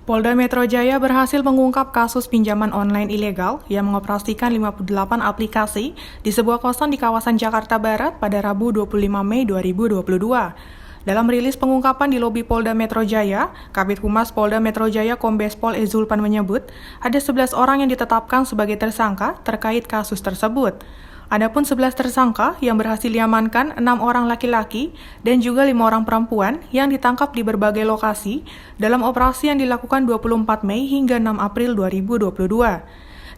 Polda Metro Jaya berhasil mengungkap kasus pinjaman online ilegal yang mengoperasikan 58 aplikasi di sebuah kosan di kawasan Jakarta Barat pada Rabu 25 Mei 2022. Dalam rilis pengungkapan di lobi Polda Metro Jaya, Kabid Humas Polda Metro Jaya Kombes Pol Zulpan menyebut ada 11 orang yang ditetapkan sebagai tersangka terkait kasus tersebut. Adapun 11 tersangka yang berhasil diamankan 6 orang laki-laki dan juga 5 orang perempuan yang ditangkap di berbagai lokasi dalam operasi yang dilakukan 24 Mei hingga 6 April 2022.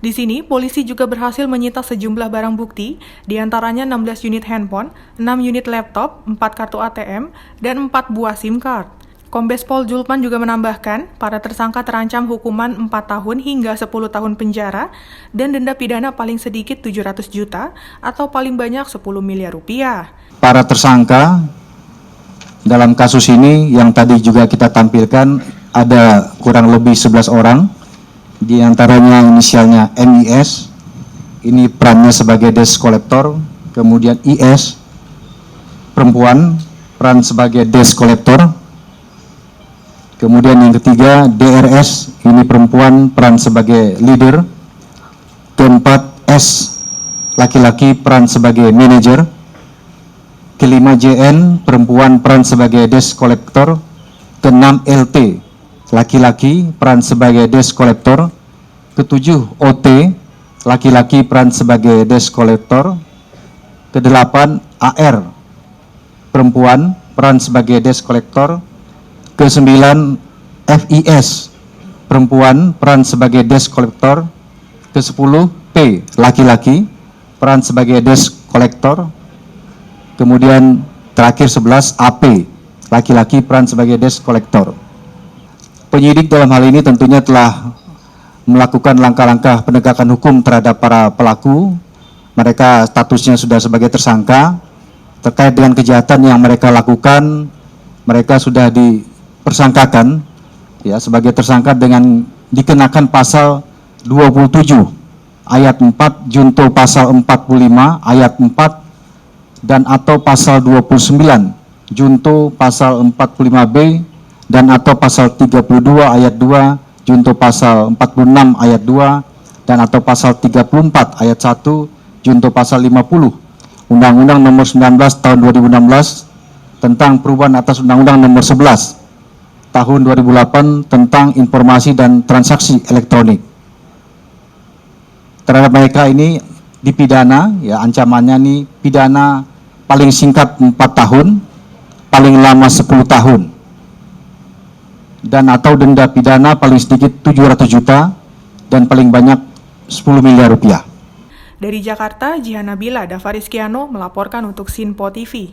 Di sini, polisi juga berhasil menyita sejumlah barang bukti, diantaranya 16 unit handphone, 6 unit laptop, 4 kartu ATM, dan 4 buah SIM card. Kombes Pol Zulpan juga menambahkan, para tersangka terancam hukuman 4 tahun hingga 10 tahun penjara dan denda pidana paling sedikit 700 juta atau paling banyak 10 miliar rupiah. Para tersangka dalam kasus ini yang tadi juga kita tampilkan ada kurang lebih 11 orang, di antaranya inisialnya MIS, ini perannya sebagai desk collector, kemudian IS, perempuan, peran sebagai desk collector. Kemudian yang ketiga, DRS, ini perempuan, peran sebagai leader. Keempat, S, laki-laki, peran sebagai manager. Kelima, JN, perempuan, peran sebagai desk collector. Keenam, LT, laki-laki, peran sebagai desk collector. Ketujuh, OT, laki-laki, peran sebagai desk collector. Kedelapan, AR, perempuan, peran sebagai desk collector. Ke-9, FIS, perempuan, peran sebagai desk collector. Ke-10, P, laki-laki, peran sebagai desk collector. Kemudian terakhir 11, AP, laki-laki, peran sebagai desk collector. Penyidik dalam hal ini tentunya telah melakukan langkah-langkah penegakan hukum terhadap para pelaku. Mereka statusnya sudah sebagai tersangka. Terkait dengan kejahatan yang mereka lakukan, mereka sudah dipersangkakan ya sebagai tersangka dengan dikenakan pasal 27 ayat 4 junto pasal 45 ayat 4 dan atau pasal 29 junto pasal 45B dan atau pasal 32 ayat 2 junto pasal 46 ayat 2 dan atau pasal 34 ayat 1 junto pasal 50 Undang-Undang Nomor 19 Tahun 2016 tentang perubahan atas Undang-Undang Nomor 11 Tahun 2008 tentang informasi dan transaksi elektronik. Terhadap mereka ini dipidana, ya ancamannya nih pidana paling singkat 4 tahun, paling lama 10 tahun, dan atau denda pidana paling sedikit 700 juta dan paling banyak 10 miliar rupiah. Dari Jakarta, Jihan Nabila Davarizkiano melaporkan untuk Sinpo TV.